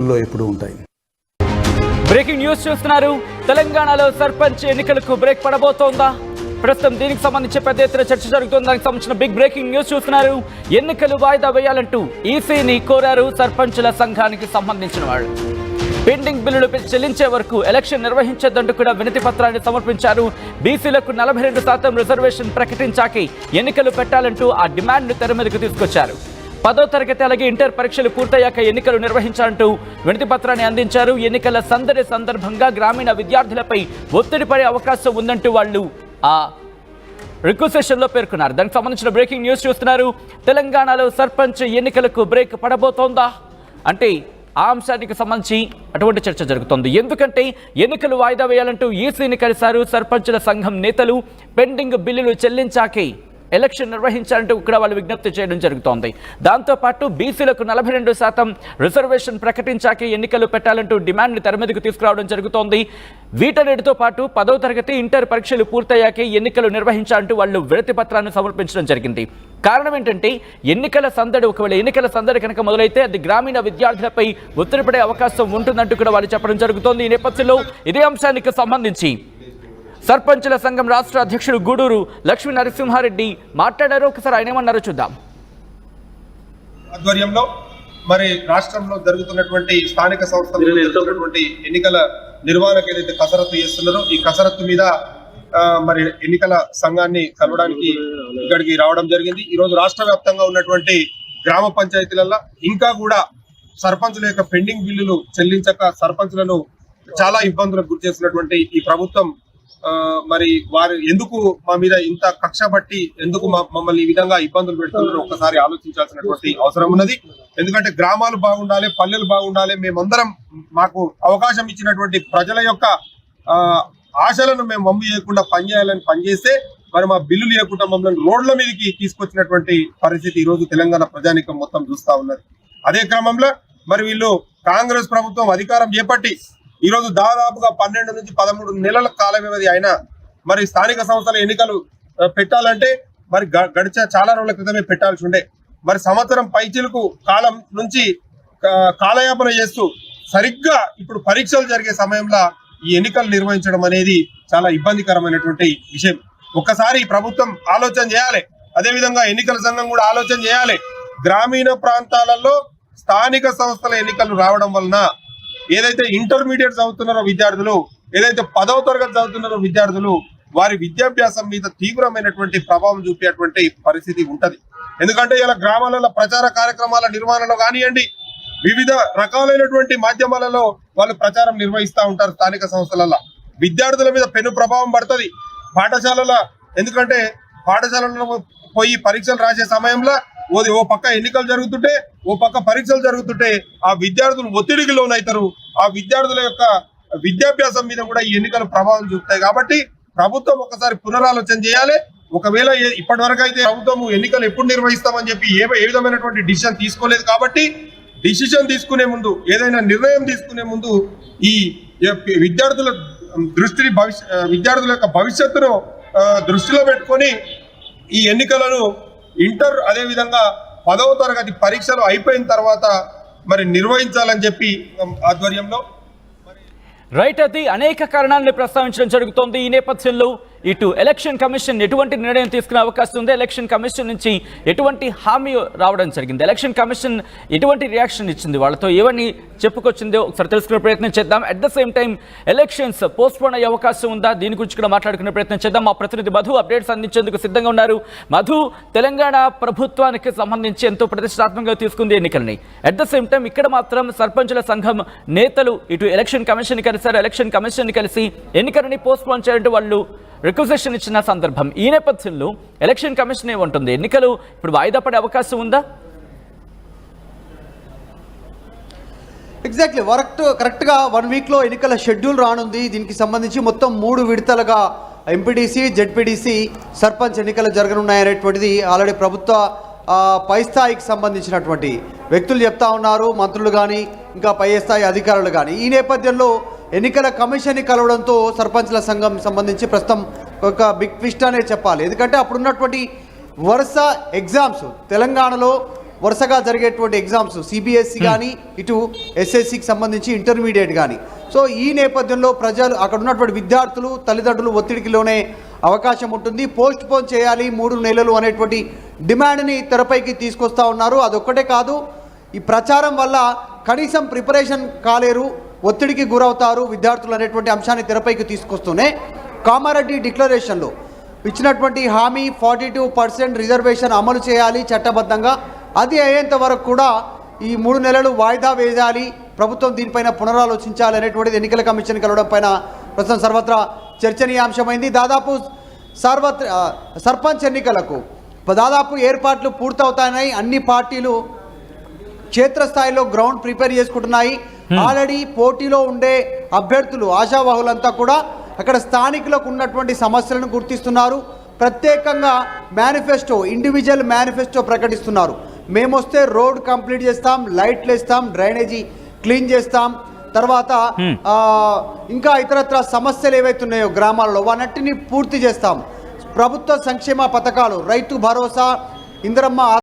ఎప్పుడు ఉంటాయి. Breaking news చూస్తున్నారు. తెలంగాణలో సర్పంచ్ ఎన్నికలకు బ్రేక్ పడబోతోందా? ప్రస్తుతం దీనికి సంబంధించి పెద్ద ఎత్తున చర్చ జరుగుతోంది. దానికి సంబంధించిన బిగ్ బ్రేకింగ్ న్యూస్ చూస్తున్నారు. ఎన్నికలు వాయిదా వేయాలంటూ ఈసీని కోరారు సర్పంచుల సంఘానికి సంబంధించిన వాళ్ళు. పెండింగ్ బిల్లులు చెల్లించే వరకు ఎలక్షన్ నిర్వహించొద్దంటూ కూడా వినతి పత్రాన్ని సమర్పించారు. బీసీలకు 42% రిజర్వేషన్ ప్రకటించాకే ఎన్నికలు పెట్టాలంటూ ఆ డిమాండ్ను తెర మీదకు తీసుకొచ్చారు. 10వ తరగతి అలాగే ఇంటర్ పరీక్షలు పూర్తయ్యాక ఎన్నికలు నిర్వహించాలంటూ వినతి పత్రాన్ని అందించారు. ఎన్నికల సందడి సందర్భంగా గ్రామీణ విద్యార్థులపై ఒత్తిడి పడే అవకాశం ఉందంటూ వాళ్ళు ఆ రిక్వెస్టేషన్లో పేర్కొన్నారు. దానికి సంబంధించిన బ్రేకింగ్ న్యూస్ చూస్తున్నారు. తెలంగాణలో సర్పంచ్ ఎన్నికలకు బ్రేక్ పడబోతోందా అంటే ఆ అంశానికి సంబంధించి అటువంటి చర్చ జరుగుతోంది. ఎందుకంటే ఎన్నికలు వాయిదా వేయాలంటూ ఈసీని కలిశారు సర్పంచుల సంఘం నేతలు. పెండింగ్ బిల్లులు చెల్లించాకే ఎలక్షన్ నిర్వహించాలంటూ కూడా వాళ్ళు విజ్ఞప్తి చేయడం జరుగుతోంది. దాంతోపాటు బీసీలకు 42% రిజర్వేషన్ ప్రకటించాకే ఎన్నికలు పెట్టాలంటూ డిమాండ్ని తెర మీదకు తీసుకురావడం జరుగుతోంది. వీటన్నిటితో పాటు 10వ తరగతి ఇంటర్ పరీక్షలు పూర్తయ్యాకే ఎన్నికలు నిర్వహించాలంటూ వాళ్ళు వినతి పత్రాన్ని సమర్పించడం జరిగింది. కారణం ఏంటంటే ఎన్నికల సందడి, ఒకవేళ ఎన్నికల సందడి కనుక మొదలైతే అది గ్రామీణ విద్యార్థులపై ఒత్తిడి పడే అవకాశం ఉంటుందంటూ కూడా వాళ్ళు చెప్పడం జరుగుతోంది. ఈ నేపథ్యంలో ఇదే అంశానికి సంబంధించి సర్పంచుల సంఘం రాష్ట్ర అధ్యక్షుడు గూడూరు లక్ష్మీ నరసింహారెడ్డి మాట్లాడారు. ఒకసారి ఆయన ఏమన్నారో చూద్దాం. ఆధ్వర్యంలో మరి రాష్ట్రంలో జరుగుతున్నటువంటి స్థానిక సంస్థలు జరుగుతున్నటువంటి ఎన్నికల నిర్వహణకు ఏదైతే కసరత్తు చేస్తున్నారో ఈ కసరత్తు మీద మరి ఎన్నికల సంఘాన్ని కలవడానికి ఇక్కడికి రావడం జరిగింది. ఈ రోజు రాష్ట్ర వ్యాప్తంగా ఉన్నటువంటి గ్రామ పంచాయతీలలో ఇంకా కూడా సర్పంచుల యొక్క పెండింగ్ బిల్లులు చెల్లించక సర్పంచులను చాలా ఇబ్బందులకు గురి చేస్తున్నటువంటి ఈ ప్రభుత్వం మరి వారు ఎందుకు మా మీద ఇంత కక్ష పట్టి ఎందుకు మమ్మల్ని ఈ విధంగా ఇబ్బందులు పెడుతున్నారో ఒక్కసారి ఆలోచించాల్సినటువంటి అవసరం ఉన్నది. ఎందుకంటే గ్రామాలు బాగుండాలి, పల్లెలు బాగుండాలి, మేమందరం మాకు అవకాశం ఇచ్చినటువంటి ప్రజల యొక్క ఆశలను మేము వమ్ము చేయకుండా పనిచేయాలని పనిచేస్తే మరి మా బిల్లులు లేకుండా మమ్మల్ని రోడ్ల మీదకి తీసుకొచ్చినటువంటి పరిస్థితి ఈ రోజు తెలంగాణ ప్రజానీకం మొత్తం చూస్తా ఉన్నది. అదే క్రమంలో మరి వీళ్ళు కాంగ్రెస్ ప్రభుత్వం అధికారం చేపట్టి ఈ రోజు దాదాపుగా 12 నుంచి 13 నెలల కాల వ్యవధి అయినా మరి స్థానిక సంస్థల ఎన్నికలు పెట్టాలంటే మరి గడిచే చాలా రోజుల క్రితమే పెట్టాల్సి ఉండే. మరి సంవత్సరం పైచిలకు కాలం నుంచి కాలయాపన చేస్తూ సరిగ్గా ఇప్పుడు పరీక్షలు జరిగే సమయంలో ఈ ఎన్నికలు నిర్వహించడం అనేది చాలా ఇబ్బందికరమైనటువంటి విషయం. ఒక్కసారి ప్రభుత్వం ఆలోచన చేయాలి. అదేవిధంగా ఎన్నికల సంఘం కూడా ఆలోచన చేయాలి. గ్రామీణ ప్రాంతాలలో స్థానిక సంస్థల ఎన్నికలు రావడం వలన ఏదైతే ఇంటర్మీడియట్ చదువుతున్నారో విద్యార్థులు, ఏదైతే 10వ తరగతి చదువుతున్నారో విద్యార్థులు, వారి విద్యాభ్యాసం మీద తీవ్రమైనటువంటి ప్రభావం చూపేటువంటి పరిస్థితి ఉంటది. ఎందుకంటే ఇలా గ్రామాలలో ప్రచార కార్యక్రమాల నిర్వహణలో కానివ్వండి, వివిధ రకాలైనటువంటి మాధ్యమాలలో వాళ్ళు ప్రచారం నిర్వహిస్తూ ఉంటారు. స్థానిక సంస్థలలో విద్యార్థుల మీద పెను ప్రభావం పడుతుంది. పాఠశాలల ఎందుకంటే పాఠశాలలో పోయి పరీక్షలు రాసే సమయంలో ఓ పక్క ఎన్నికలు జరుగుతుంటే ఓ పక్క పరీక్షలు జరుగుతుంటే ఆ విద్యార్థులు ఒత్తిడికి లోనవుతారు. ఆ విద్యార్థుల యొక్క విద్యాభ్యాసం మీద కూడా ఈ ఎన్నికలు ప్రభావం చూపుతాయి. కాబట్టి ప్రభుత్వం ఒకసారి పునరాలోచన చేయాలి. ఒకవేళ ఇప్పటి వరకు అయితే ప్రభుత్వం ఎన్నికలు ఎప్పుడు నిర్వహిస్తామని చెప్పి ఏ విధమైనటువంటి డిసిషన్ తీసుకోలేదు. కాబట్టి డిసిషన్ తీసుకునే ముందు, ఏదైనా నిర్ణయం తీసుకునే ముందు ఈ విద్యార్థుల విద్యార్థుల యొక్క భవిష్యత్తును దృష్టిలో పెట్టుకొని ఈ ఎన్నికలను ఇంటర్ అదేవిధంగా 10వ తరగతి పరీక్షలు అయిపోయిన తర్వాత మరి నిర్వహించాలని చెప్పి ఆధ్వర్యంలో రైట్. అది అనేక కారణాలను ప్రస్తావించడం జరుగుతోంది. ఈ నేపథ్యంలో ఇటు ఎలక్షన్ కమిషన్ ఎటువంటి నిర్ణయం తీసుకునే అవకాశం ఉంది, ఎలక్షన్ కమిషన్ నుంచి ఎటువంటి హామీ రావడం జరిగింది, ఎలక్షన్ కమిషన్ ఎటువంటి రియాక్షన్ ఇచ్చింది, వాళ్ళతో ఏమని చెప్పుకొచ్చిందో ఒకసారి తెలుసుకునే ప్రయత్నం చేద్దాం. At the same time elections postpone అయ్యే అవకాశం ఉందా, దీని గురించి కూడా మాట్లాడుకునే ప్రయత్నం చేద్దాం. మా ప్రతినిధి మధు అప్డేట్స్ అందించేందుకు సిద్ధంగా ఉన్నారు. మధు, తెలంగాణ ప్రభుత్వానికి సంబంధించి ఎంతో ప్రతిష్టాత్మకంగా తీసుకుంది ఎన్నికల్ని. అట్ ద సేమ్ టైం ఇక్కడ మాత్రం సర్పంచుల సంఘం నేతలు ఇటు ఎలక్షన్ కమిషన్ కలిసారు. ఎలక్షన్ కమిషన్ కలిసి ఎన్నికలని పోస్ట్పోన్ చేయాలంటే వాళ్ళు రిక్వెస్టేషన్ ఇచ్చిన సందర్భం. ఈ నేపథ్యంలో ఎలక్షన్ కమిషన్ ఏమంటుంది, ఎన్నికలు ఇప్పుడు వాయిదా పడే అవకాశం ఉందా? ఎగ్జాక్ట్లీ కరెక్ట్గా 1 వీక్లో ఎన్నికల షెడ్యూల్ రానుంది. దీనికి సంబంధించి మొత్తం 3 విడతలుగా ఎంపీటీసీ, జెడ్పీటీసీ, సర్పంచ్ ఎన్నికలు జరగనున్నాయనేటువంటిది ఆల్రెడీ ప్రభుత్వ పై స్థాయికి సంబంధించినటువంటి వ్యక్తులు చెప్తా ఉన్నారు, మంత్రులు కానీ ఇంకా పై స్థాయి అధికారులు కానీ. ఈ నేపథ్యంలో ఎన్నికల కమిషన్ని కలవడంతో సర్పంచ్ల సంఘం సంబంధించి ప్రస్తుతం ఒక బిగ్ ట్విస్ట్ అనే చెప్పాలి. ఎందుకంటే అప్పుడున్నటువంటి వరుస ఎగ్జామ్స్ తెలంగాణలో వరుసగా జరిగేటువంటి ఎగ్జామ్స్ సిబిఎస్ఈ కానీ ఇటు ఎస్ఎస్సికి సంబంధించి ఇంటర్మీడియట్ కానీ. సో ఈ నేపథ్యంలో ప్రజలు అక్కడ ఉన్నటువంటి విద్యార్థులు తల్లిదండ్రులు ఒత్తిడికి లోనే అవకాశం ఉంటుంది. పోస్ట్ పోన్ చేయాలి 3 నెలలు అనేటువంటి డిమాండ్ని తెరపైకి తీసుకొస్తా ఉన్నారు. అదొక్కటే కాదు, ఈ ప్రచారం వల్ల కనీసం ప్రిపరేషన్ కాలేరు, ఒత్తిడికి గురవుతారు విద్యార్థులు అనేటువంటి అంశాన్ని తెరపైకి తీసుకొస్తూనే కామారెడ్డి డిక్లరేషన్లో ఇచ్చినటువంటి హామీ 42% రిజర్వేషన్ అమలు చేయాలి చట్టబద్ధంగా, అది అయ్యేంత వరకు కూడా ఈ 3 నెలలు వాయిదా వేయాలి, ప్రభుత్వం దీనిపైన పునరాలోచించాలి అనేటువంటిది ఎన్నికల కమిషన్ కలవడం పైన ప్రస్తుతం సర్వత్రా చర్చనీయాంశమైంది. దాదాపు సర్పంచ్ ఎన్నికలకు దాదాపు ఏర్పాట్లు పూర్తవుతాయి. అన్ని పార్టీలు క్షేత్రస్థాయిలో గ్రౌండ్ ప్రిపేర్ చేసుకుంటున్నాయి. ఆల్రెడీ పోటీలో ఉండే అభ్యర్థులు ఆశావాహులంతా కూడా అక్కడ స్థానికులకు ఉన్నటువంటి సమస్యలను గుర్తిస్తున్నారు. ప్రత్యేకంగా మేనిఫెస్టో, ఇండివిజువల్ మేనిఫెస్టో ప్రకటిస్తున్నారు. మేము వస్తే రోడ్ కంప్లీట్ చేస్తాం, లైట్లు వేస్తాం, డ్రైనేజీ క్లీన్ చేస్తాం, తర్వాత ఇంకా ఇతరత్ర సమస్యలు ఏవైతే ఉన్నాయో గ్రామాల్లో వాటన్నిటిని పూర్తి చేస్తాం. ప్రభుత్వ సంక్షేమ పథకాలు, రైతు భరోసా, ఇందిరమ్మ